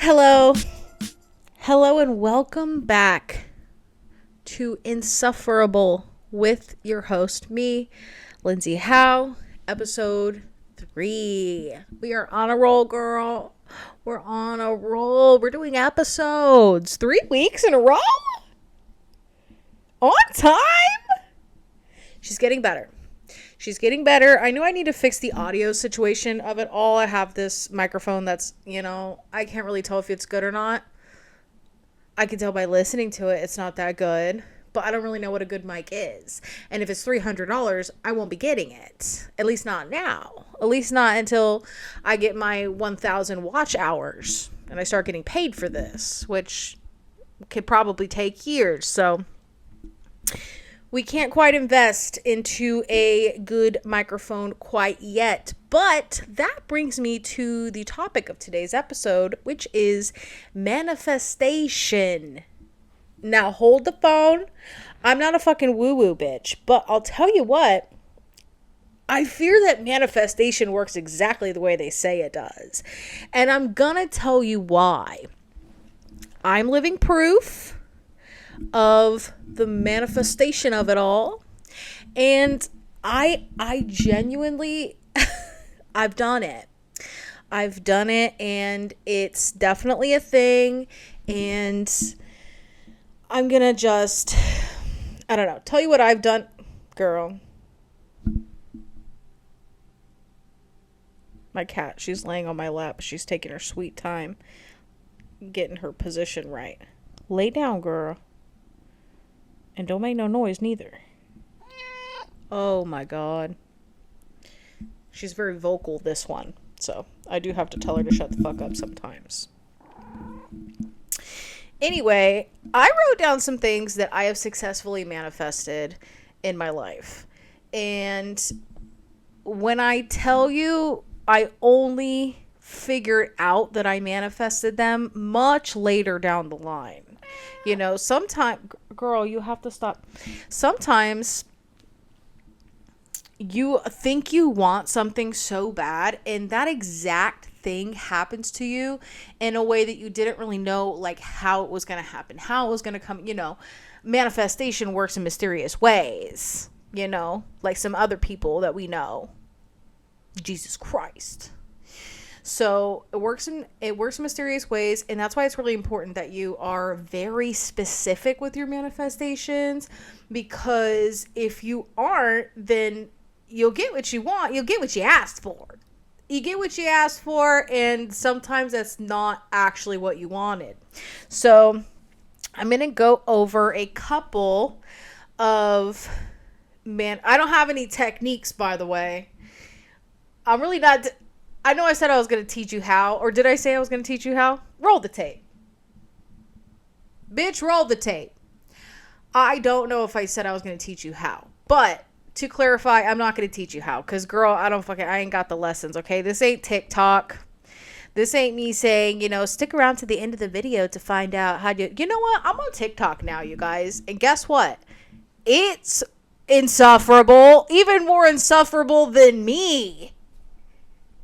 Hello. Hello and welcome back to Insufferable with your host, me, Lindsay Howe, episode 3. We are on a roll, girl. We're on a roll. We're doing episodes 3 weeks in a row? On time? She's getting better. She's getting better. I know I need to fix the audio situation of it all. I have this microphone that's, I can't really tell if it's good or not. I can tell by listening to it, it's not that good. But I don't really know what a good mic is. And if it's $300, I won't be getting it. At least not now. At least not until I get my 1,000 watch hours. And I start getting paid for this. Which could probably take years. So we can't quite invest into a good microphone quite yet. But that brings me to the topic of today's episode, which is manifestation. Now hold the phone. I'm not a fucking woo-woo bitch, but I'll tell you what. I fear that manifestation works exactly the way they say it does. And I'm gonna tell you why. I'm living proof of the manifestation of it all, and I genuinely I've done it, and it's definitely a thing. And I'm gonna just, I don't know, tell you what I've done. Girl, my cat, she's laying on my lap. She's taking her sweet time getting her position right. Lay down, girl. And don't make no noise neither. Oh my god. She's very vocal, this one. So I do have to tell her to shut the fuck up sometimes. Anyway, I wrote down some things that I have successfully manifested in my life. And when I tell you, I only figured out that I manifested them much later down the line. Sometimes, girl, you have to stop. Sometimes you think you want something so bad, and that exact thing happens to you in a way that you didn't really know, like, how it was going to happen, how it was going to come. Manifestation works in mysterious ways, like some other people that we know. Jesus Christ. So it works in mysterious ways, and that's why it's really important that you are very specific with your manifestations, because if you aren't, then you'll get what you want. You'll get what you asked for. You get what you asked for, and sometimes that's not actually what you wanted. So I'm going to go over a couple of, I don't have any techniques, by the way. I'm really not... I know I said I was going to teach you how, or did I say I was going to teach you how? Roll the tape. Bitch, roll the tape. I don't know if I said I was going to teach you how, but to clarify, I'm not going to teach you how, because girl, I ain't got the lessons, okay? This ain't TikTok. This ain't me saying, stick around to the end of the video to find out how to, you know what? I'm on TikTok now, you guys, and guess what? It's insufferable, even more insufferable than me.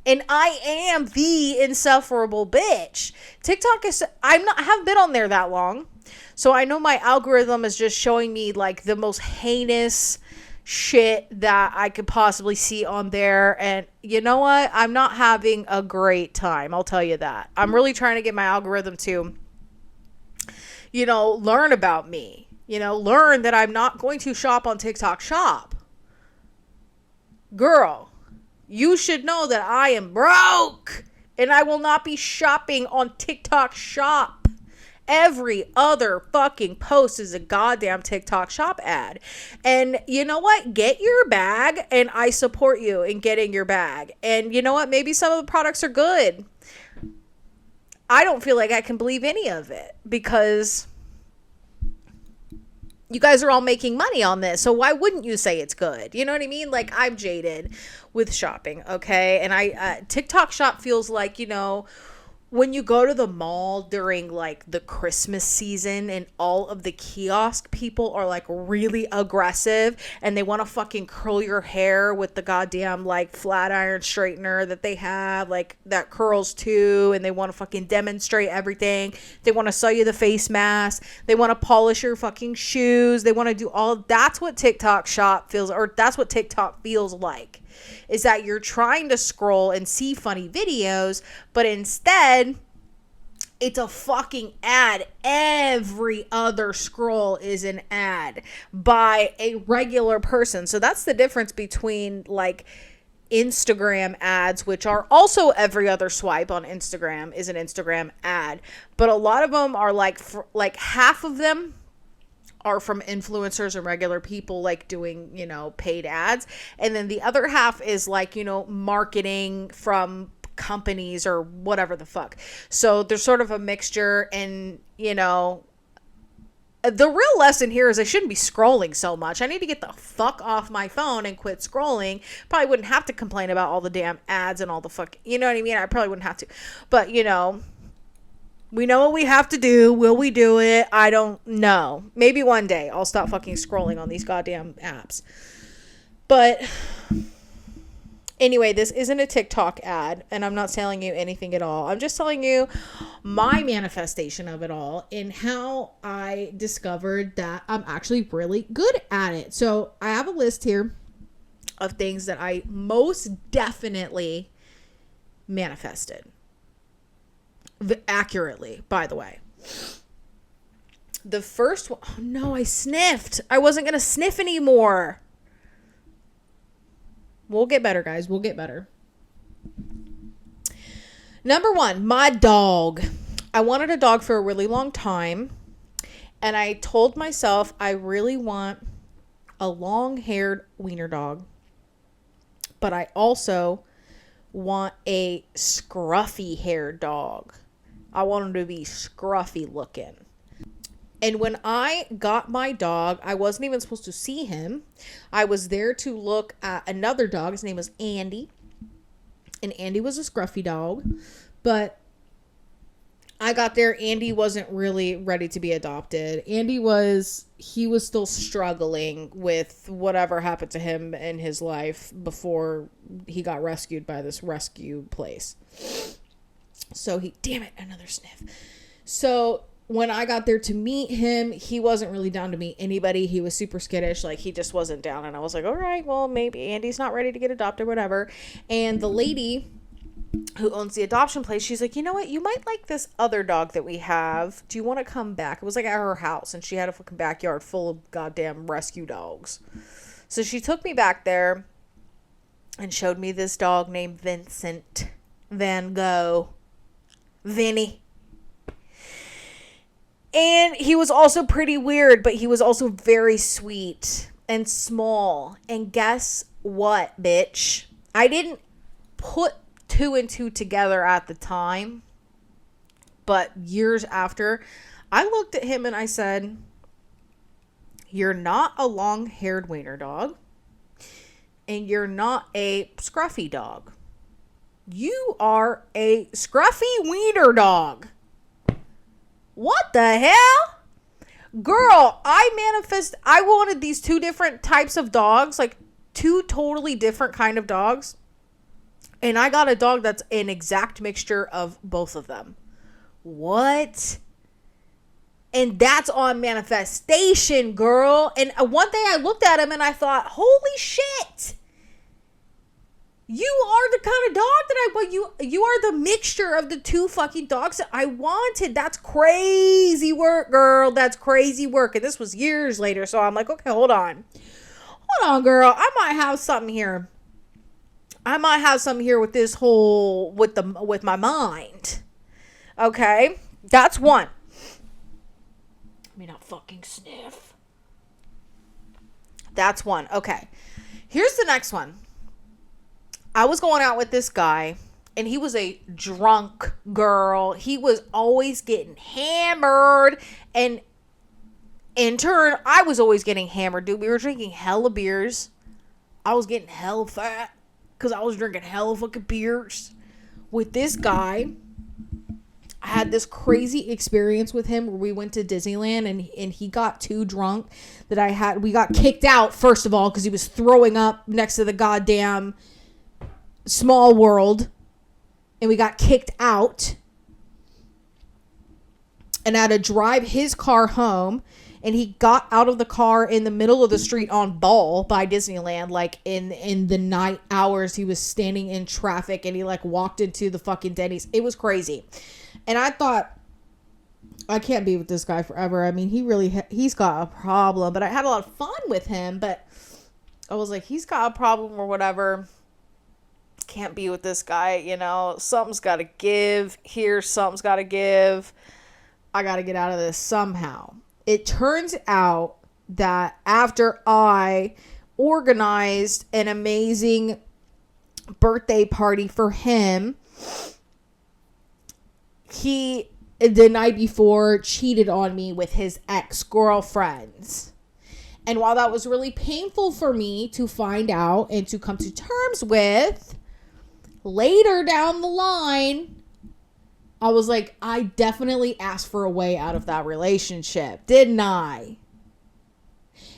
And I am the insufferable bitch. TikTok is, I haven't been on there that long. So I know my algorithm is just showing me like the most heinous shit that I could possibly see on there. And you know what? I'm not having a great time. I'll tell you that. I'm really trying to get my algorithm to, learn about me. Learn that I'm not going to shop on TikTok Shop. Girl. You should know that I am broke, and I will not be shopping on TikTok Shop. Every other fucking post is a goddamn TikTok Shop ad. And you know what? Get your bag, and I support you in getting your bag. And you know what? Maybe some of the products are good. I don't feel like I can believe any of it, because you guys are all making money on this, so why wouldn't you say it's good? You know what I mean? Like, I'm jaded with shopping, okay? And TikTok Shop feels like, when you go to the mall during like the Christmas season and all of the kiosk people are like really aggressive and they want to fucking curl your hair with the goddamn like flat iron straightener that they have, like that curls too, and they want to fucking demonstrate everything. They want to sell you the face mask. They want to polish your fucking shoes. They want to do all. That's what TikTok shop feels, or that's what TikTok feels like. Is that you're trying to scroll and see funny videos, but instead it's a fucking ad. Every other scroll is an ad by a regular person. So that's the difference between like Instagram ads, which are also every other swipe on Instagram is an Instagram ad, but a lot of them are like half of them are from influencers and regular people like doing, you know, paid ads. And then the other half is like, you know, marketing from companies or whatever the fuck. So there's sort of a mixture, and, you know, the real lesson here is I shouldn't be scrolling so much. I need to get the fuck off my phone and quit scrolling. Probably wouldn't have to complain about all the damn ads and all the fuck, you know what I mean? I probably wouldn't have to, but you know, we know what we have to do. Will we do it? I don't know. Maybe one day I'll stop fucking scrolling on these goddamn apps. But anyway, this isn't a TikTok ad, and I'm not telling you anything at all. I'm just telling you my manifestation of it all and how I discovered that I'm actually really good at it. So I have a list here of things that I most definitely manifested. Accurately, by the way. The first one, oh no, I sniffed. I wasn't gonna sniff anymore. We'll get better, guys. We'll get better. Number one, my dog. I wanted a dog for a really long time, and I told myself I really want a long-haired wiener dog, but I also want a scruffy-haired dog. I want him to be scruffy looking. And when I got my dog, I wasn't even supposed to see him. I was there to look at another dog. His name was Andy. And Andy was a scruffy dog. But I got there. Andy wasn't really ready to be adopted. He was still struggling with whatever happened to him in his life before he got rescued by this rescue place. So damn it, another sniff. So when I got there to meet him, he wasn't really down to meet anybody. He was super skittish. Like, he just wasn't down. And I was like, all right, well, maybe Andy's not ready to get adopted, whatever. And the lady who owns the adoption place, she's like, you know what? You might like this other dog that we have. Do you want to come back? It was like at her house, and she had a fucking backyard full of goddamn rescue dogs. So she took me back there and showed me this dog named Vincent Van Gogh. Vinny. And he was also pretty weird, but he was also very sweet and small. And guess what, bitch? I didn't put two and two together at the time, but years after, I looked at him and I said, you're not a long-haired wiener dog, and you're not a scruffy dog. You are a scruffy wiener dog. What the hell? Girl, I wanted these two different types of dogs, like two totally different kind of dogs. And I got a dog that's an exact mixture of both of them. What? And that's on manifestation, girl. And one day I looked at him and I thought, holy shit. You are the kind of dog that I want. You are the mixture of the two fucking dogs that I wanted. That's crazy work, girl. That's crazy work. And this was years later. So I'm like, okay, hold on. Hold on, girl. I might have something here. With this whole, with my mind. Okay? That's one. Let me not fucking sniff. That's one. Okay. Here's the next one. I was going out with this guy, and he was a drunk girl. He was always getting hammered, and in turn, I was always getting hammered, dude. We were drinking hella beers. I was getting hella fat because I was drinking hella fucking beers with this guy. I had this crazy experience with him where we went to Disneyland and he got too drunk that we got kicked out, first of all, because he was throwing up next to the goddamn Small World. And we got kicked out. And I had to drive his car home. And he got out of the car in the middle of the street on Ball by Disneyland. Like in the night hours, he was standing in traffic and he like walked into the fucking Denny's. It was crazy. And I thought, I can't be with this guy forever. I mean, he's got a problem. But I had a lot of fun with him. But I was like, he's got a problem or whatever. Can't be with this guy, you know. Something's got to give. Here, something's got to give. I got to get out of this somehow. It turns out that after I organized an amazing birthday party for him, he, the night before, cheated on me with his ex-girlfriends. And while that was really painful for me to find out and to come to terms with, later down the line, I was like, I definitely asked for a way out of that relationship, didn't I?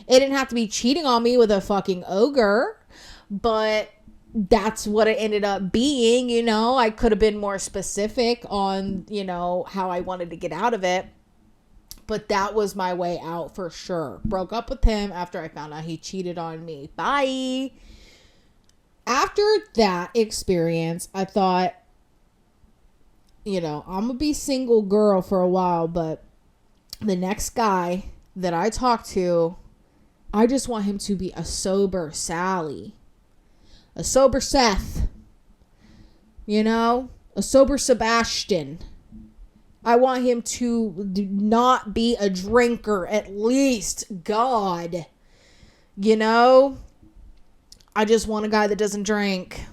It didn't have to be cheating on me with a fucking ogre, but that's what it ended up being, you know. I could have been more specific on, you know, how I wanted to get out of it, but that was my way out for sure. Broke up with him after I found out he cheated on me. Bye. After that experience, I thought, you know, I'm going to be single girl for a while, but the next guy that I talk to, I just want him to be a sober Sally, a sober Seth, you know, a sober Sebastian. I want him to not be a drinker, at least, God, you know. I just want a guy that doesn't drink,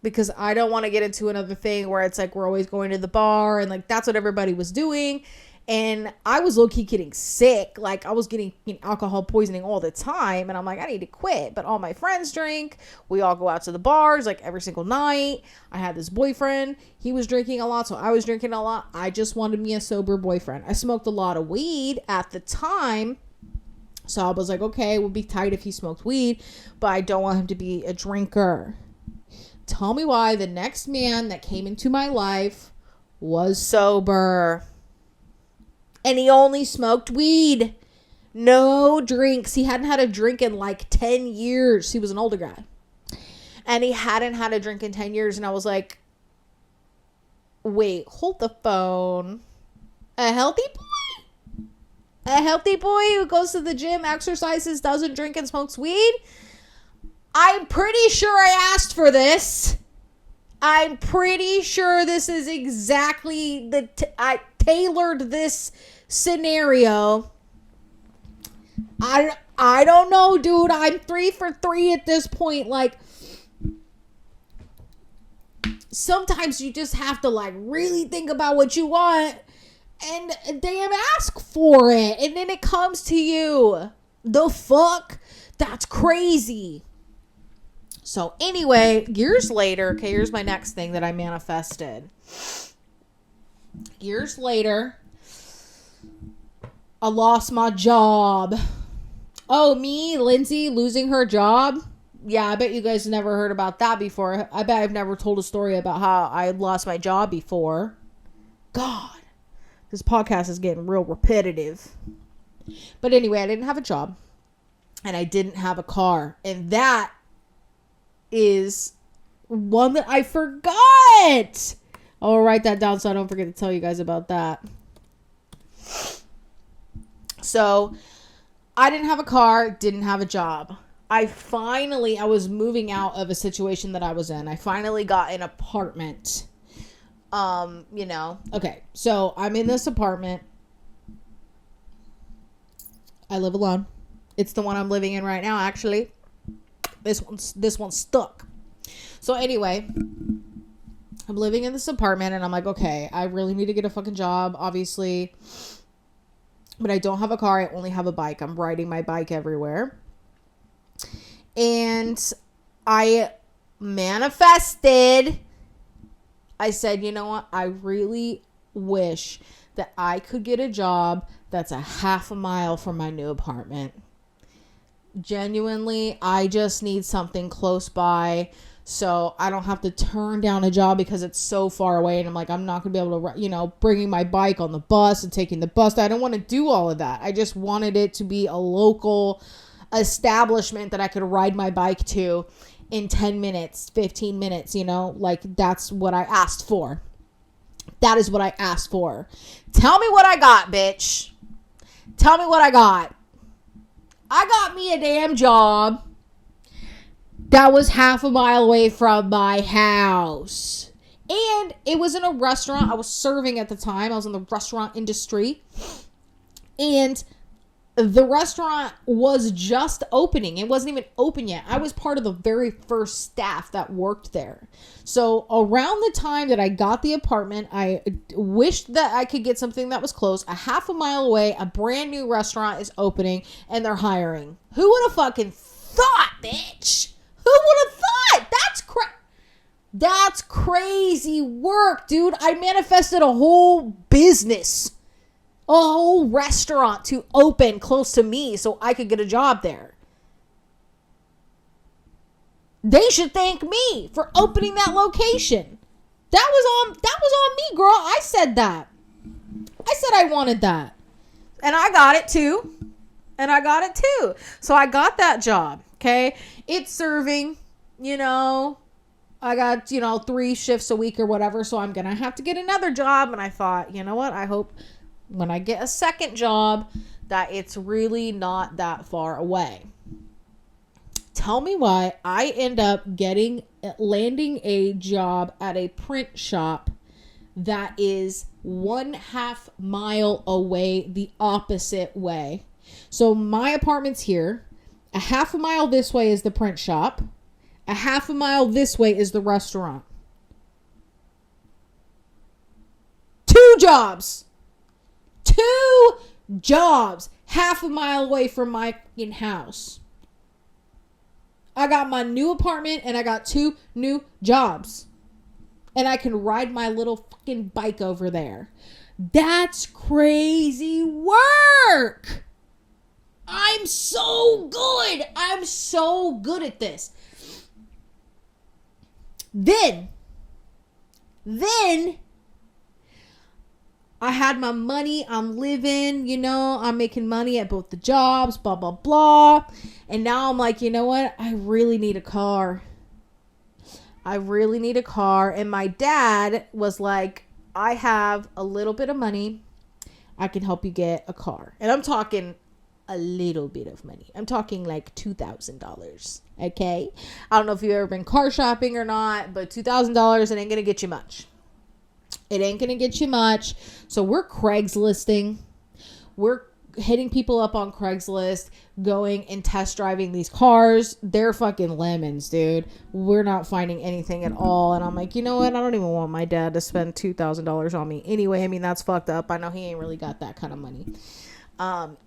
because I don't want to get into another thing where it's like we're always going to the bar and like that's what everybody was doing. And I was low-key getting sick. Like I was getting alcohol poisoning all the time. And I'm like, I need to quit. But all my friends drink. We all go out to the bars like every single night. I had this boyfriend. He was drinking a lot, so I was drinking a lot. I just wanted me a sober boyfriend. I smoked a lot of weed at the time. So I was like, okay, it would be tight if he smoked weed, but I don't want him to be a drinker. Tell me why the next man that came into my life was sober. And he only smoked weed. No drinks. He hadn't had a drink in like 10 years. He was an older guy. And he hadn't had a drink in 10 years. And I was like, wait, hold the phone. A healthy boy? A healthy boy who goes to the gym, exercises, doesn't drink and smokes weed? I'm pretty sure I asked for this. I'm pretty sure this is exactly I tailored this scenario. I don't know, dude. I'm 3 for 3 at this point. Like, sometimes you just have to like really think about what you want and damn ask for it. And then it comes to you. The fuck? That's crazy. So anyway, years later, okay, here's my next thing that I manifested. Years later, I lost my job. Oh, me, Lindsay, losing her job? Yeah, I bet you guys never heard about that before. I bet I've never told a story about how I lost my job before. God, this podcast is getting real repetitive. But anyway, I didn't have a job. And I didn't have a car. And that is one that I forgot. I'll write that down so I don't forget to tell you guys about that. So I didn't have a car, didn't have a job. I was moving out of a situation that I was in. I finally got an apartment. Okay, so I'm in this apartment. I live alone. It's the one I'm living in right now, actually. This one's stuck. So anyway, I'm living in this apartment and I'm like, okay, I really need to get a fucking job, obviously. But I don't have a car. I only have a bike. I'm riding my bike everywhere. And I manifested. I said, you know what? I really wish that I could get a job that's a half a mile from my new apartment. Genuinely, I just need something close by so I don't have to turn down a job because it's so far away. And I'm like, I'm not going to be able to, bringing my bike on the bus and taking the bus. I don't want to do all of that. I just wanted it to be a local establishment that I could ride my bike to in 10 minutes, 15 minutes, that's what I asked for. That is what I asked for. Tell me what I got, bitch. Tell me what I got. I got me a damn job that was half a mile away from my house. And it was in a restaurant. I was serving at the time. I was in the restaurant industry. And the restaurant was just opening. It wasn't even open yet. I was part of the very first staff that worked there. So around the time that I got the apartment, I wished that I could get something that was close. A half a mile away, a brand new restaurant is opening and they're hiring. Who would have fucking thought, bitch? Who would have thought? That's crazy work, dude. I manifested a whole business. A whole restaurant to open close to me so I could get a job there. They should thank me for opening that location. That was on me, girl. I said that. I said I wanted that. And I got it too. So I got that job, okay? It's serving, I got, 3 shifts a week or whatever, so I'm going to have to get another job. And I thought, you know what? I hope when I get a second job that it's really not that far away. Tell me why I end up landing a job at a print shop that is 1/2 mile away the opposite way. So my apartment's here. A half a mile this way is the print shop. A half a mile this way is the restaurant. 2 jobs. 2 jobs. Half a mile away from my fucking house. I got my new apartment and I got 2 new jobs. And I can ride my little fucking bike over there. That's crazy work. I'm so good. I'm so good at this. Then I had my money. I'm living, I'm making money at both the jobs, blah, blah, blah. And now I'm like, you know what? I really need a car. And my dad was like, I have a little bit of money. I can help you get a car. And I'm talking a little bit of money. I'm talking like $2,000. Okay. I don't know if you've ever been car shopping or not, but $2,000, it ain't going to get you much. So we're Craigslisting. We're hitting people up on Craigslist, going and test driving these cars. They're fucking lemons, dude. We're not finding anything at all. And I'm like, you know what? I don't even want my dad to spend $2,000 on me. Anyway, I mean, that's fucked up. I know he ain't really got that kind of money.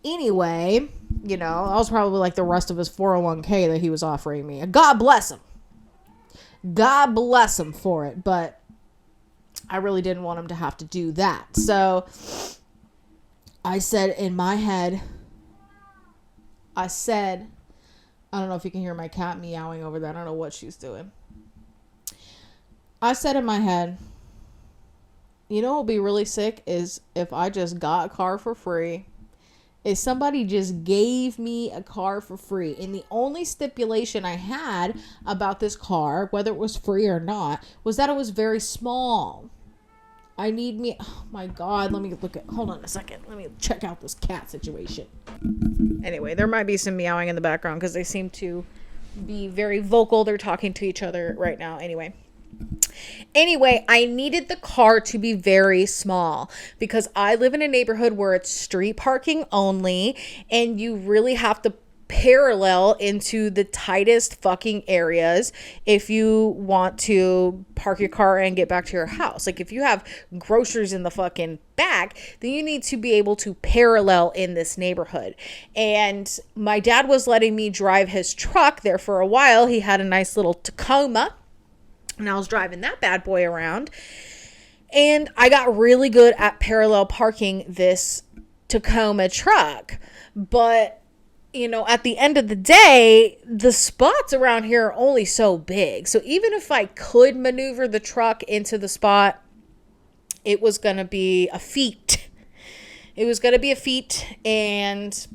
Anyway, I was probably like the rest of his 401k that he was offering me. God bless him. God bless him for it. But I really didn't want him to have to do that. So I said in my head, I don't know if you can hear my cat meowing over there. I don't know what she's doing. I said in my head, what would be really sick is if I just got a car for free. If somebody just gave me a car for free. And the only stipulation I had about this car, whether it was free or not, was that it was very small. Oh my God, hold on a second. Let me check out this cat situation. Anyway, there might be some meowing in the background because they seem to be very vocal. They're talking to each other right now. Anyway, I needed the car to be very small because I live in a neighborhood where it's street parking only, and you really have to parallel into the tightest fucking areas if you want to park your car and get back to your house. Like if you have groceries in the fucking back, then you need to be able to parallel in this neighborhood. And my dad was letting me drive his truck there for a while. He had a nice little Tacoma, and I was driving that bad boy around. And I got really good at parallel parking this Tacoma truck. But, at the end of the day, the spots around here are only so big. So even if I could maneuver the truck into the spot, it was going to be a feat. It was going to be a feat. And,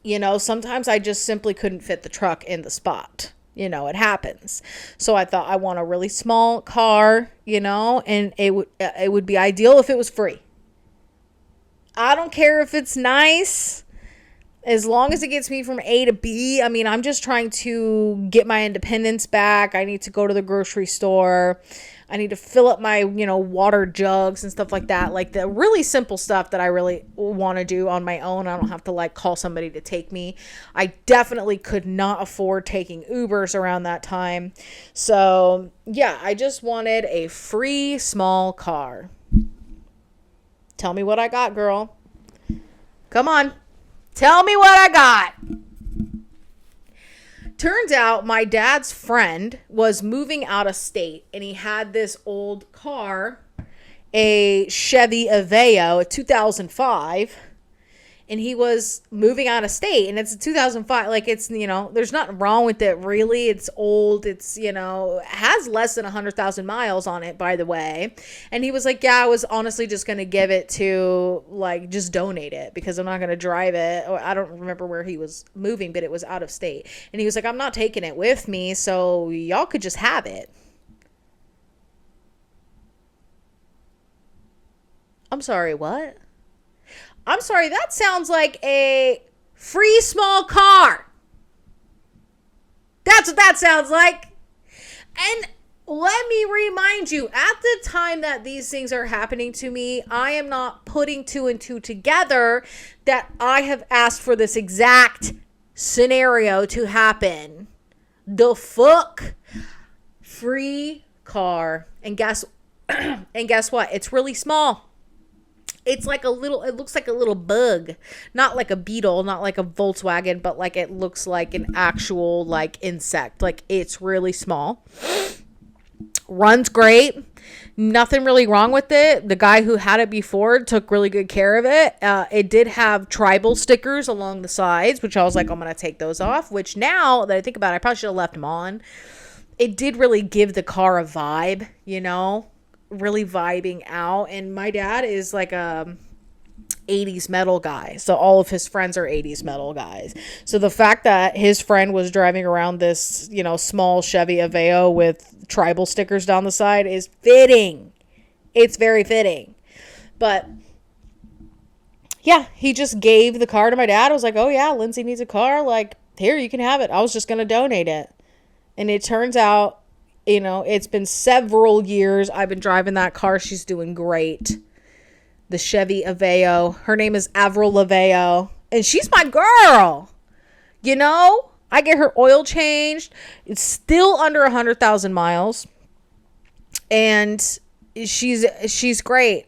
sometimes I just simply couldn't fit the truck in the spot. It happens. So I thought I want a really small car, and it would be ideal if it was free. I don't care if it's nice, as long as it gets me from A to B. I mean, I'm just trying to get my independence back. I need to go to the grocery store. I need to fill up my, water jugs and stuff like that. Like the really simple stuff that I really want to do on my own. I don't have to call somebody to take me. I definitely could not afford taking Ubers around that time. So yeah, I just wanted a free small car. Tell me what I got, girl. Come on. Tell me what I got. Turns out my dad's friend was moving out of state, and he had this old car, a Chevy Aveo, a 2005, and he was moving out of state, and it's a 2005. It's, there's nothing wrong with it, really. It's old. It's, has less than 100,000 miles on it, by the way. And he was like, yeah, I was honestly just going to give it to, just donate it because I'm not going to drive it. Or I don't remember where he was moving, but it was out of state. And he was like, I'm not taking it with me, so y'all could just have it. I'm sorry, what? I'm sorry, that sounds like a free small car. That's what that sounds like. And let me remind you, at the time that these things are happening to me, I am not putting two and two together that I have asked for this exact scenario to happen. The fuck? Free car. And guess what? It's really small. It looks like a little bug, not like a beetle, not like a Volkswagen, but it looks like an actual insect. It's really small. Runs great. Nothing really wrong with it. The guy who had it before took really good care of it. It did have tribal stickers along the sides, which I was like, I'm going to take those off, which now that I think about it, I probably should have left them on. It did really give the car a vibe, really vibing out. And my dad is like a 80s metal guy, so all of his friends are 80s metal guys. So the fact that his friend was driving around this small Chevy Aveo with tribal stickers down the side is fitting. It's very fitting. But yeah, he just gave the car to my dad. I was like, oh yeah, Lindsay needs a car, here, you can have it. I was just gonna donate it. And it turns out, it's been several years I've been driving that car. She's doing great. The Chevy Aveo. Her name is Avril Aveo. And she's my girl. I get her oil changed. It's still under 100,000 miles. And she's great.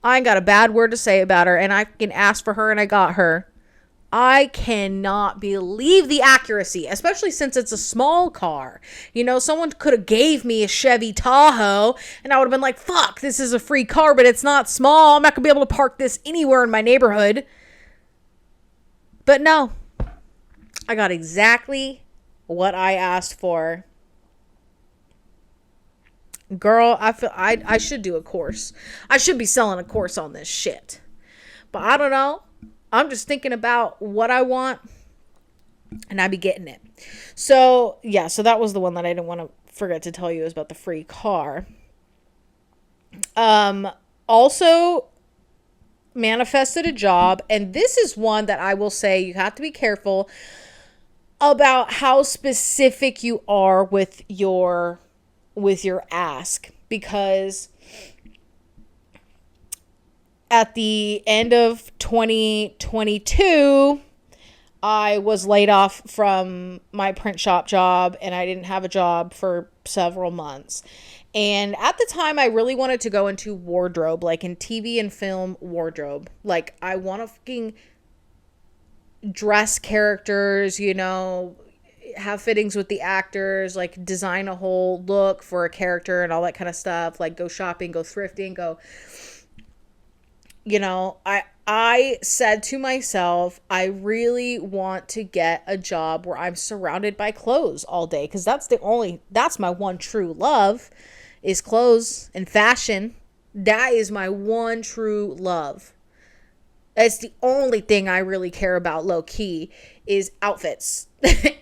I ain't got a bad word to say about her. And I can ask for her and I got her. I cannot believe the accuracy, especially since it's a small car. Someone could have gave me a Chevy Tahoe and I would have been like, fuck, this is a free car, but it's not small. I'm not going to be able to park this anywhere in my neighborhood. But no, I got exactly what I asked for. Girl, I feel I should do a course. I should be selling a course on this shit. But I don't know. I'm just thinking about what I want and I be getting it. So, yeah, so that was the one that I didn't want to forget to tell you is about the free car. Also manifested a job, and this is one that I will say you have to be careful about how specific you are with your ask, because at the end of 2022, I was laid off from my print shop job and I didn't have a job for several months. And at the time, I really wanted to go into wardrobe, in TV and film wardrobe. I want to fucking dress characters, have fittings with the actors, like design a whole look for a character and all that kind of stuff, like go shopping, go thrifting, go, I said to myself, I really want to get a job where I'm surrounded by clothes all day, because that's my one true love, is clothes and fashion. That is my one true love. It's the only thing I really care about, low key, is outfits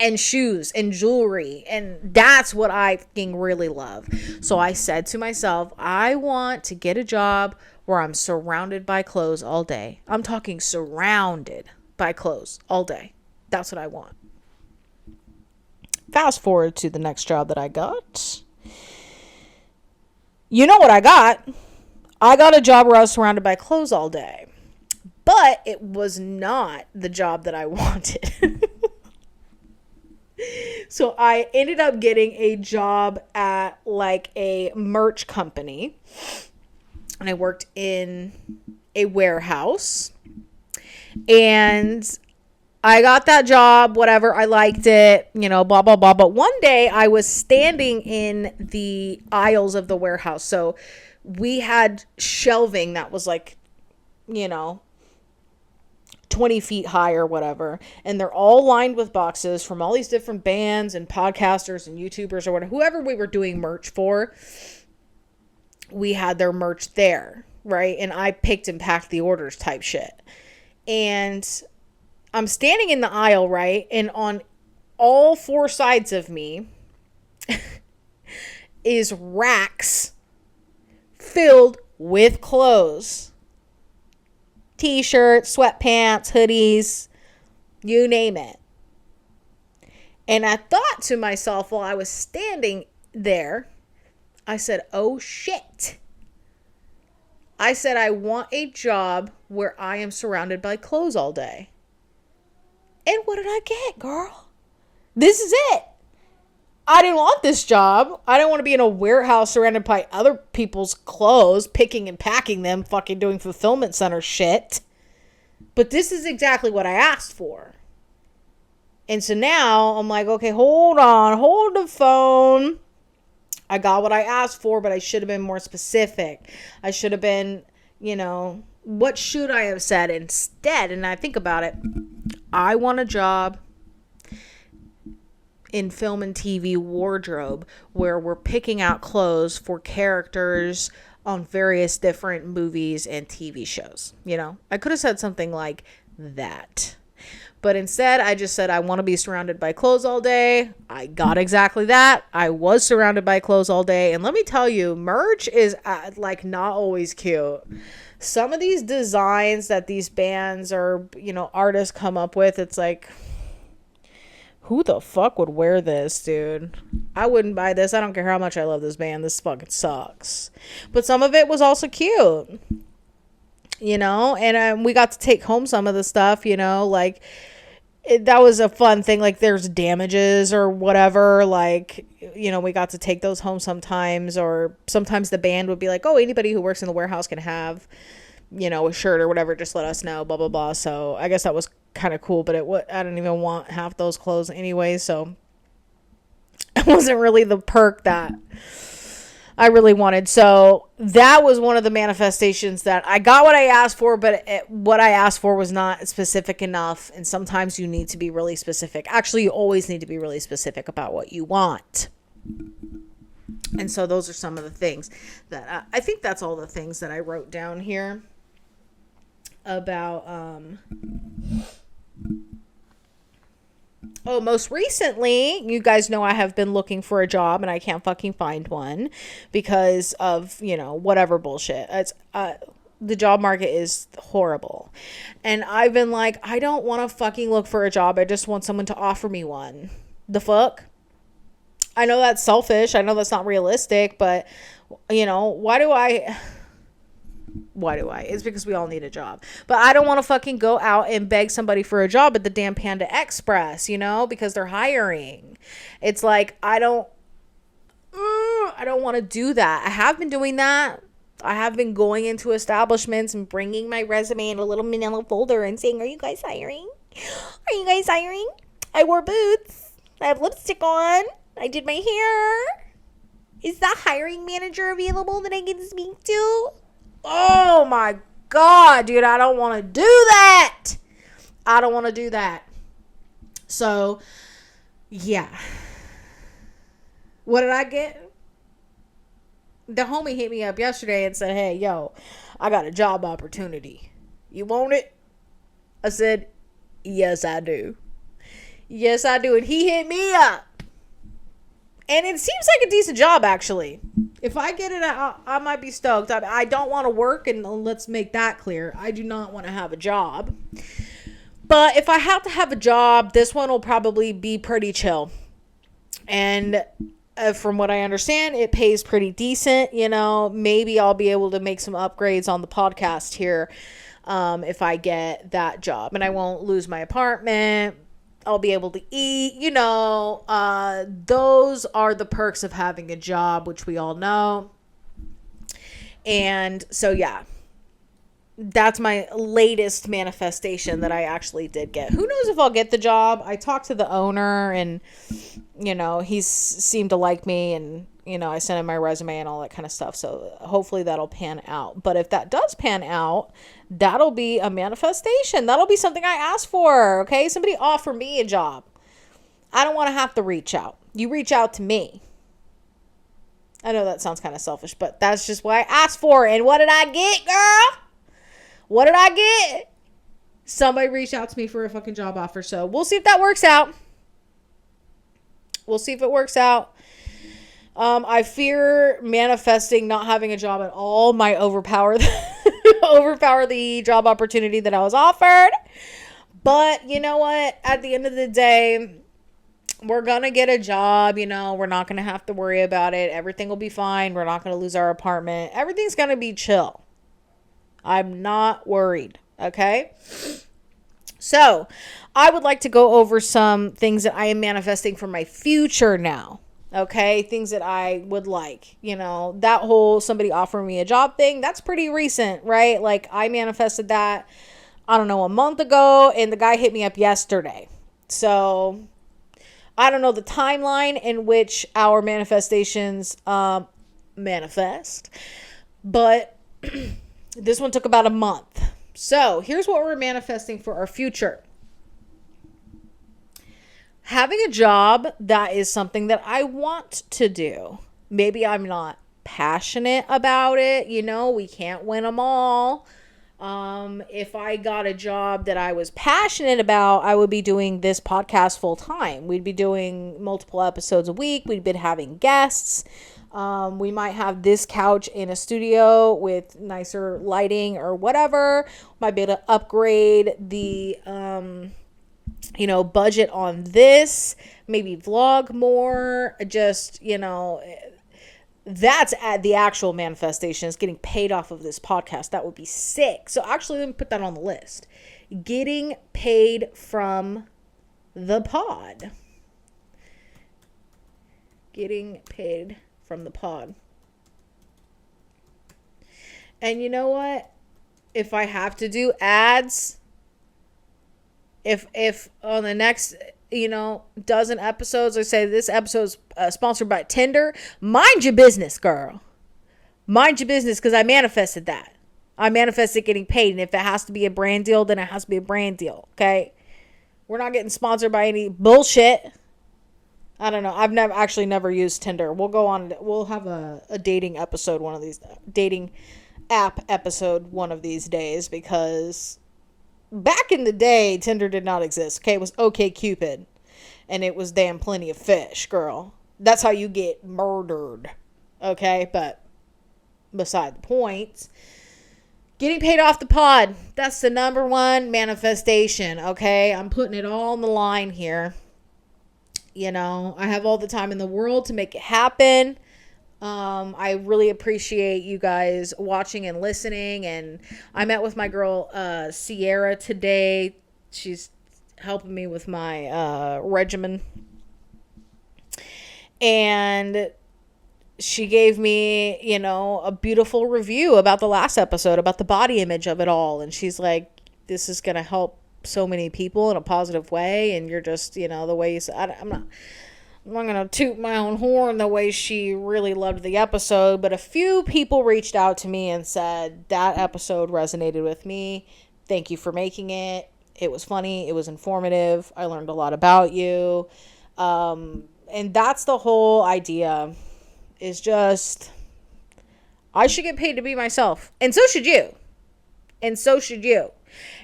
and shoes and jewelry. And that's what I fucking really love. So I said to myself, I want to get a job where I'm surrounded by clothes all day. I'm talking surrounded by clothes all day. That's what I want. Fast forward to the next job that I got. You know what I got? I got a job where I was surrounded by clothes all day. But it was not the job that I wanted. So I ended up getting a job at like a merch company. And I worked in a warehouse. And I got that job, whatever. I liked it, blah, blah, blah. But one day I was standing in the aisles of the warehouse. So we had shelving that was like, 20 feet high or whatever, and they're all lined with boxes from all these different bands and podcasters and YouTubers or whatever, whoever we were doing merch for. We had their merch there, right? And I picked and packed the orders type shit. And I'm standing in the aisle, right? And on all four sides of me is racks filled with clothes. T-shirts, sweatpants, hoodies, you name it. And I thought to myself while I was standing there, I said, oh shit. I said, I want a job where I am surrounded by clothes all day. And what did I get, girl? This is it. I didn't want this job. I didn't want to be in a warehouse surrounded by other people's clothes, picking and packing them, fucking doing fulfillment center shit. But this is exactly what I asked for. And so now I'm like, okay, hold on, hold the phone. I got what I asked for, but I should have been more specific. I should have been, what should I have said instead? And I think about it. I want a job in film and TV wardrobe where we're picking out clothes for characters on various different movies and TV shows. I could have said something like that. But instead, I just said I want to be surrounded by clothes all day. I got exactly that. I was surrounded by clothes all day. And let me tell you, merch is not always cute. Some of these designs that these bands or, artists come up with, it's like, who the fuck would wear this, dude? I wouldn't buy this. I don't care how much I love this band. This fucking sucks. But some of it was also cute. And we got to take home some of the stuff, that was a fun thing. Like there's damages or whatever. We got to take those home sometimes, or sometimes the band would be like, oh, anybody who works in the warehouse can have, a shirt or whatever. Just let us know, blah, blah, blah. So I guess that was kind of cool, but I didn't even want half those clothes anyway. So it wasn't really the perk that I really wanted. So that was one of the manifestations that I got what I asked for, but what I asked for was not specific enough. And sometimes you need to be really specific. Actually, you always need to be really specific about what you want. And so those are some of the things that I think that's all the things that I wrote down here about, most recently, you guys know I have been looking for a job and I can't fucking find one because of, whatever bullshit. It's, the job market is horrible. And I've been like, I don't want to fucking look for a job. I just want someone to offer me one. The fuck? I know that's selfish. I know that's not realistic, but why do I? It's because we all need a job. But I don't want to fucking go out and beg somebody for a job at the damn Panda Express, because they're hiring. It's like, I don't want to do that. I have been doing that. I have been going into establishments and bringing my resume in a little manila folder and saying, are you guys hiring? Are you guys hiring? I wore boots. I have lipstick on. I did my hair. Is the hiring manager available that I can speak to? Oh my God, dude, I don't want to do that. I don't want to do that. So, yeah. What did I get? The homie hit me up yesterday and said, hey, yo, I got a job opportunity. You want it? I said, yes, I do. Yes, I do. And he hit me up. And it seems like a decent job, actually. If I get it, I might be stoked. I don't want to work, and let's make that clear. I do not want to have a job. But if I have to have a job, this one will probably be pretty chill. And from what I understand, it pays pretty decent. You know, maybe I'll be able to make some upgrades on the podcast here if I get that job. And I won't lose my apartment. I'll be able to eat, you know, those are the perks of having a job, which we all know. And so, yeah, that's my latest manifestation that I actually did get. Who knows if I'll get the job? I talked to the owner and, you know, he seemed to like me and, you know, I sent him my resume and all that kind of stuff. So hopefully that'll pan out. But if that does pan out, that'll be a manifestation. That'll be something I asked for. Okay. Somebody offer me a job. I don't want to have to reach out. You reach out to me. I know that sounds kind of selfish, but that's just what I asked for. And what did I get, girl? What did I get? Somebody reached out to me for a fucking job offer. So we'll see if that works out. We'll see if it works out. I fear manifesting not having a job at all might overpower the job opportunity that I was offered. But you know what? At the end of the day, we're going to get a job. You know, we're not going to have to worry about it. Everything will be fine. We're not going to lose our apartment. Everything's going to be chill. I'm not worried. Okay. So I would like to go over some things that I am manifesting for my future now. Okay. Things that I would like, you know, that whole somebody offering me a job thing, that's pretty recent, right? Like I manifested that, I don't know, a month ago, and the guy hit me up yesterday. So I don't know the timeline in which our manifestations, manifest, but this one took about a month. So here's what we're manifesting for our future. Having a job that is something that I want to do. Maybe I'm not passionate about it. You know, we can't win them all. If I got a job that I was passionate about, I would be doing this podcast full time. We'd be doing multiple episodes a week. We'd be having guests. We might have this couch in a studio with nicer lighting or whatever. Might be able to upgrade the, budget on this, maybe vlog more, just, that's at the actual manifestation is getting paid off of this podcast. That would be sick. So actually, let me put that on the list. Getting paid from the pod. Getting paid from the pod. And you know what? If I have to do ads, if on the next, dozen episodes, I say this episode's sponsored by Tinder, mind your business, girl. Mind your business, because I manifested that. I manifested getting paid. And if it has to be a brand deal, then it has to be a brand deal. Okay? We're not getting sponsored by any bullshit. I don't know. I've never used Tinder. We'll have a dating episode dating app episode one of these days, because back in the day, Tinder did not exist. Okay, it was OkCupid, and it was damn plenty of fish, girl. That's how you get murdered. Okay, but beside the point, getting paid off the pod. That's the number one manifestation. Okay, I'm putting it all on the line here. I have all the time in the world to make it happen. I really appreciate you guys watching and listening. And I met with my girl, Sierra, today. She's helping me with my, regimen. And she gave me, a beautiful review about the last episode, about the body image of it all. And she's like, this is going to help so many people in a positive way, and you're just, the way you said, I'm not going to toot my own horn the way she really loved the episode, but a few people reached out to me and said, that episode resonated with me. Thank you for making it. It was funny. It was informative. I learned a lot about you. And that's the whole idea, is just, I should get paid to be myself. And so should you. And so should you.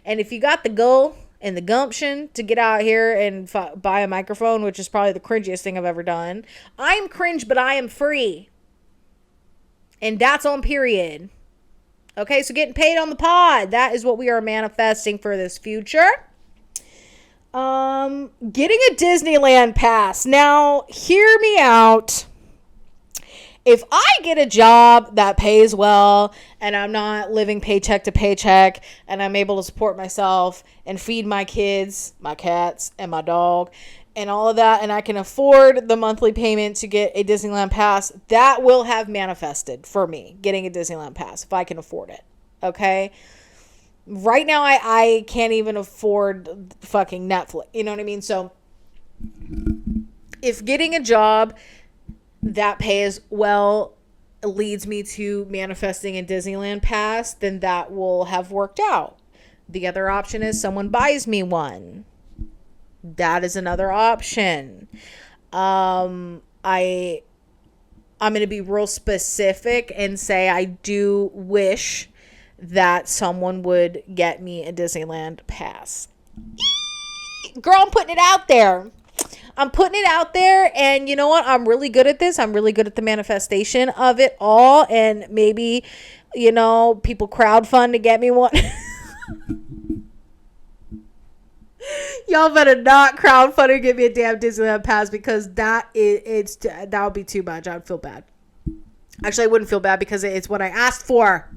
And if you got the goal and the gumption to get out here and buy a microphone, which is probably the cringiest thing I've ever done. I am cringe, but I am free. And that's on period. Okay, so getting paid on the pod. That is what we are manifesting for this future. Getting a Disneyland pass. Now, hear me out. If I get a job that pays well and I'm not living paycheck to paycheck and I'm able to support myself and feed my kids, my cats, and my dog and all of that, and I can afford the monthly payment to get a Disneyland pass, that will have manifested for me, getting a Disneyland pass, if I can afford it. Okay? Right now, I can't even afford fucking Netflix. You know what I mean? So, if getting a job that pays well leads me to manifesting a Disneyland pass, then that will have worked out. The other option is someone buys me one. That is another option. I'm going to be real specific and say I do wish that someone would get me a Disneyland pass. Girl, I'm putting it out there. And you know what? I'm really good at this. I'm really good at the manifestation of it all. And maybe, people crowdfund to get me one. Y'all better not crowdfund and get me a damn Disneyland pass, because that would be too much. I would feel bad. Actually, I wouldn't feel bad because it's what I asked for.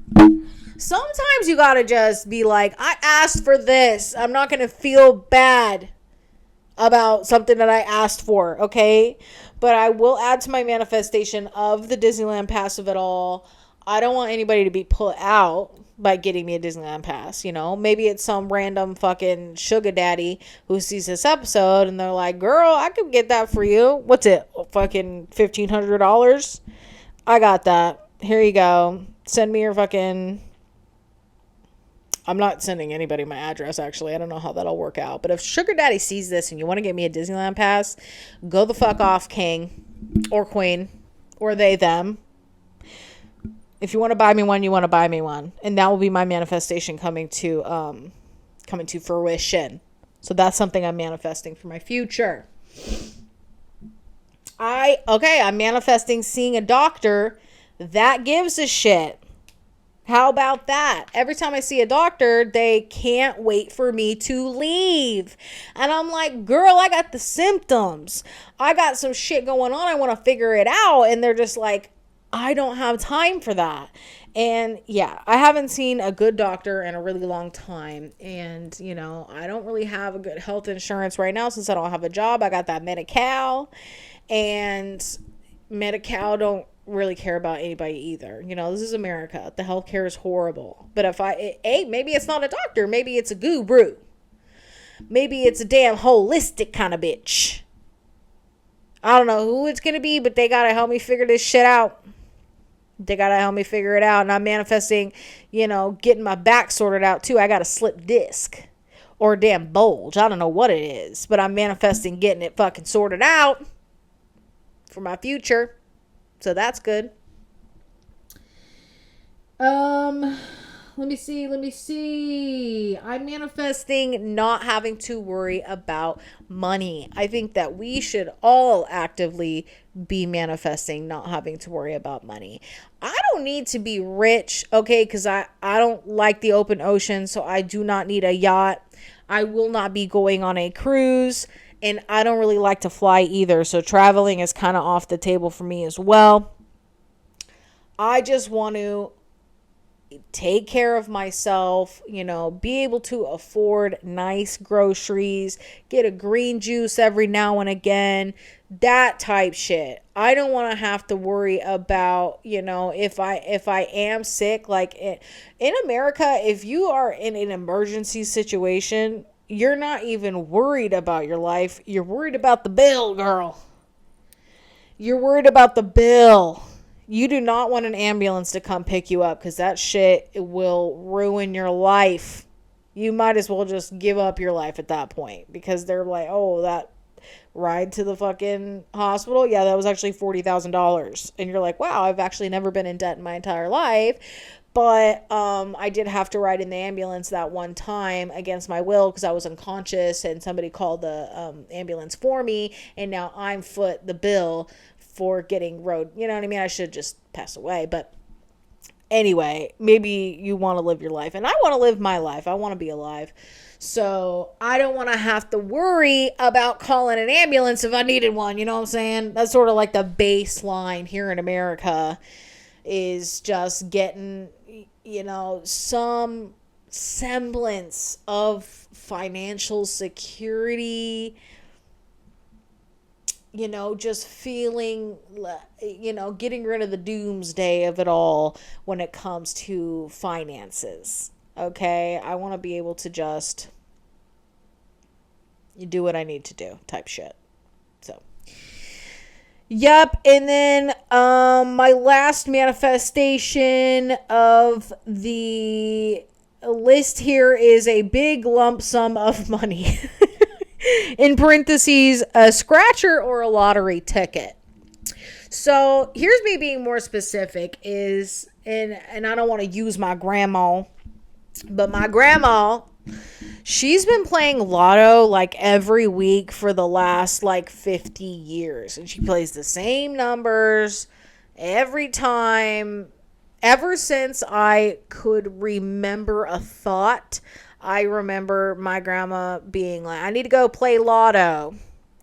Sometimes you gotta just be like, I asked for this. I'm not gonna feel bad about something that I asked for, okay? But I will add to my manifestation of the Disneyland pass of it all. I don't want anybody to be put out by getting me a Disneyland pass, Maybe it's some random fucking sugar daddy who sees this episode and they're like, girl, I could get that for you. What's it? Fucking $1,500? I got that. Here you go. Send me your fucking... I'm not sending anybody my address, actually. I don't know how that'll work out. But if Sugar Daddy sees this and you want to get me a Disneyland pass, go the fuck off, king or queen, or they, them. If you want to buy me one, you want to buy me one. And that will be my manifestation coming to fruition. So that's something I'm manifesting for my future. I'm manifesting seeing a doctor that gives a shit. How about that? Every time I see a doctor, they can't wait for me to leave. And I'm like, girl, I got the symptoms. I got some shit going on. I want to figure it out. And they're just like, I don't have time for that. And yeah, I haven't seen a good doctor in a really long time. And, I don't really have a good health insurance right now since I don't have a job. I got that Medi-Cal. And Medi-Cal don't really care about anybody either. This is America. The healthcare is horrible. But maybe it's not a doctor. Maybe it's a guru. Maybe it's a damn holistic kind of bitch. I don't know who it's going to be, but they got to help me figure this shit out. They got to help me figure it out. And I'm manifesting, getting my back sorted out too. I got a slip disc or a damn bulge. I don't know what it is, but I'm manifesting getting it fucking sorted out for my future. So that's good. Let me see. I'm manifesting not having to worry about money. I think that we should all actively be manifesting not having to worry about money. I don't need to be rich, okay, because I don't like the open ocean, so I do not need a yacht. I will not be going on a cruise. And I don't really like to fly either. So traveling is kind of off the table for me as well. I just want to take care of myself, be able to afford nice groceries, get a green juice every now and again, that type shit. I don't want to have to worry about, if I am sick, like in America, if you are in an emergency situation, you're not even worried about your life. You're worried about the bill, girl. You're worried about the bill. You do not want an ambulance to come pick you up because that shit will ruin your life. You might as well just give up your life at that point because they're like, oh, that ride to the fucking hospital, yeah, that was actually $40,000. And you're like, wow, I've actually never been in debt in my entire life. But I did have to ride in the ambulance that one time against my will because I was unconscious and somebody called the ambulance for me. And now I'm foot the bill for getting rode. You know what I mean? I should just pass away. But anyway, maybe you want to live your life. And I want to live my life. I want to be alive. So I don't want to have to worry about calling an ambulance if I needed one. You know what I'm saying? That's sort of like the baseline here in America, is just getting, you know, some semblance of financial security, you know, just feeling, you know, getting rid of the doomsday of it all when it comes to finances. Okay, I want to be able to just do what I need to do type shit. So, yep. And then my last manifestation of the list here is a big lump sum of money. In parentheses, a scratcher or a lottery ticket. So here's me being more specific is, and I don't want to use my grandma, but my grandma, she's been playing lotto like every week for the last like 50 years. And she plays the same numbers every time. Ever since I could remember a thought, I remember my grandma being like, I need to go play lotto.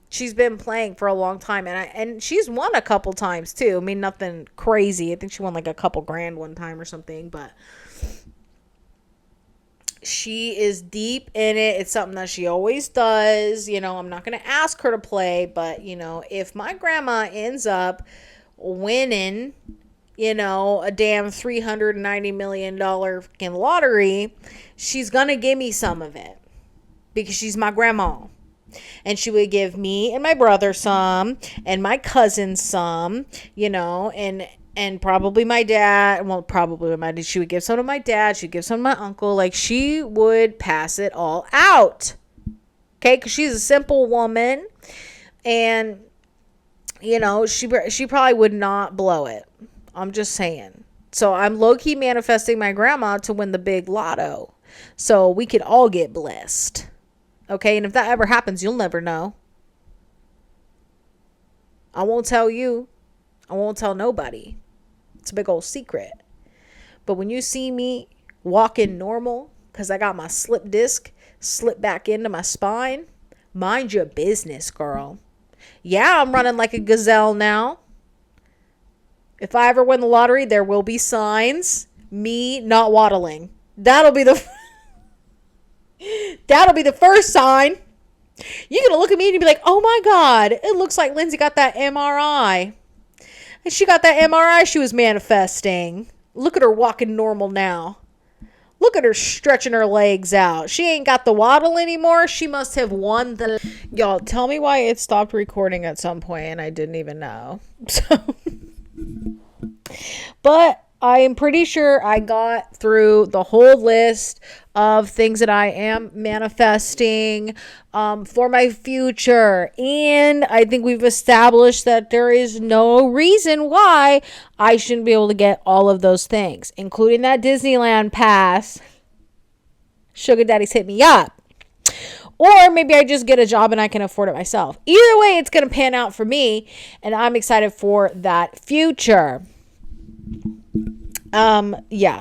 She's been playing for a long time. And she's won a couple times too. I mean, nothing crazy. I think she won like a couple grand one time or something, but she is deep in it. It's something that she always does. You know, I'm not going to ask her to play, but, you know, if my grandma ends up winning, you know, a damn $390 million fucking lottery, she's going to give me some of it because she's my grandma. And she would give me and my brother some and my cousin some, you know, and probably my dad. Well, probably my dad. She would give some to my dad. She'd give some to my uncle. Like, she would pass it all out. Okay? Because she's a simple woman. And, you know, she probably would not blow it. I'm just saying. So I'm low-key manifesting my grandma to win the big lotto. So we could all get blessed. Okay? And if that ever happens, you'll never know. I won't tell you. I won't tell nobody. It's a big old secret. But when you see me walking normal, because I got my slip disc slipped back into my spine, mind your business, girl. Yeah, I'm running like a gazelle now. If I ever win the lottery, there will be signs. Me not waddling. That'll be the first sign. You're going to look at me and be like, oh my God, it looks like Lindsay got that MRI. And she got that MRI she was manifesting. Look at her walking normal now. Look at her stretching her legs out. She ain't got the waddle anymore. She must have won the... Y'all, tell me why it stopped recording at some point and I didn't even know. So... But I am pretty sure I got through the whole list of things that I am manifesting for my future. And I think we've established that there is no reason why I shouldn't be able to get all of those things, including that Disneyland pass. Sugar daddies hit me up. Or maybe I just get a job and I can afford it myself. Either way, it's going to pan out for me. And I'm excited for that future.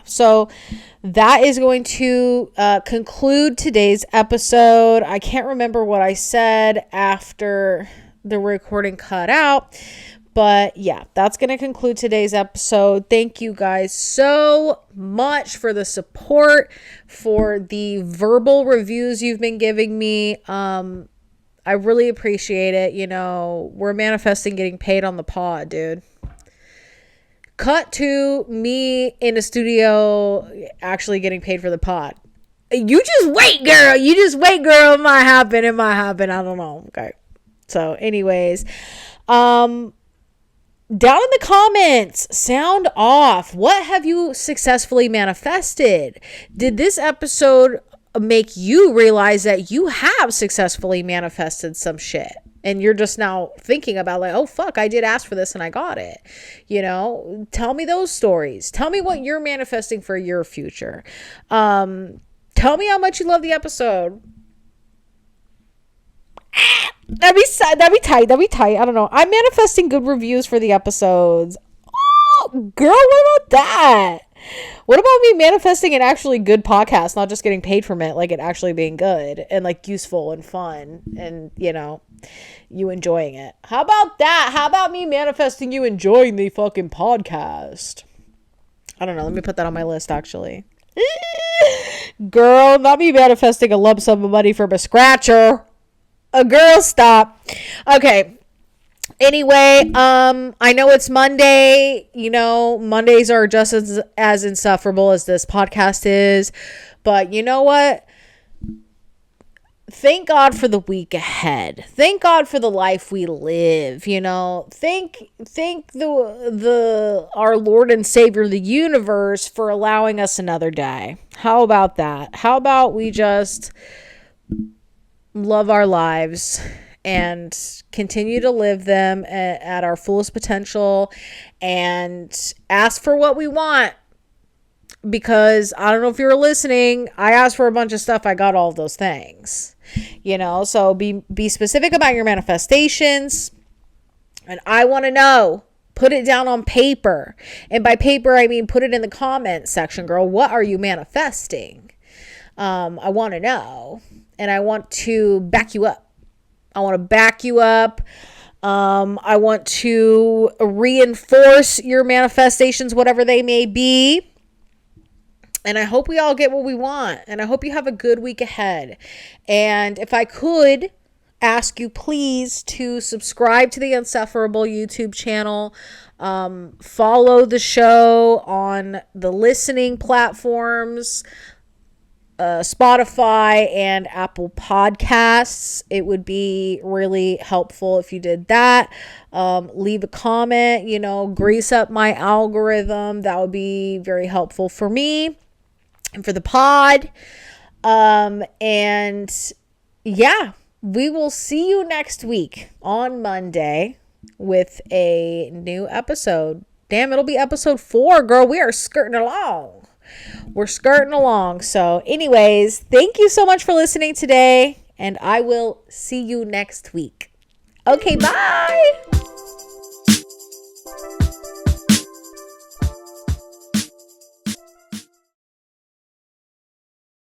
So that is going to conclude today's episode. I can't remember what I said after the recording cut out, but yeah, that's going to conclude today's episode. Thank you guys so much for the support, for the verbal reviews you've been giving me. I really appreciate it. You know, we're manifesting getting paid on the pod, dude. Cut to me in a studio actually getting paid for the pod. You just wait, girl. You just wait, girl. It might happen. It might happen. I don't know. Okay. So anyways, down in the comments, sound off. What have you successfully manifested? Did this episode make you realize that you have successfully manifested some shit? And you're just now thinking about like, oh, fuck, I did ask for this and I got it. You know, tell me those stories. Tell me what you're manifesting for your future. Tell me how much you love the episode. That'd be tight. I don't know. I'm manifesting good reviews for the episodes. Oh, girl, what about that? What about me manifesting an actually good podcast, not just getting paid from it, like it actually being good and like useful and fun and, you know, you enjoying it? How about that? How about me manifesting you enjoying the fucking podcast? I don't know. Let me put that on my list, actually. Girl, not me manifesting a lump sum of money from a scratcher. A girl, stop. Okay. Anyway, I know it's Monday. You know, Mondays are just as insufferable as this podcast is. But you know what? Thank God for the week ahead. Thank God for the life we live. You know, thank the our Lord and Savior, the universe, for allowing us another day. How about that? How about we just love our lives and continue to live them at our fullest potential and ask for what we want? Because I don't know if you were listening, I asked for a bunch of stuff. I got all of those things, you know, so be specific about your manifestations. And I want to know, put it down on paper. And by paper, I mean, put it in the comments section, girl. What are you manifesting? I want to know, and I want to back you up. I want to back you up. I want to reinforce your manifestations, whatever they may be. And I hope we all get what we want. And I hope you have a good week ahead. And if I could ask you, please, to subscribe to the Insufferable YouTube channel. Follow the show on the listening platforms, Spotify and Apple Podcasts. It would be really helpful if you did that. Leave a comment, you know, grease up my algorithm. That would be very helpful for me and for the pod. And yeah, we will see you next week on Monday with a new episode. Damn, it'll be episode 4, girl. We are skirting along. We're skirting along. So anyways, thank you so much for listening today, and I will see you next week. Okay, bye.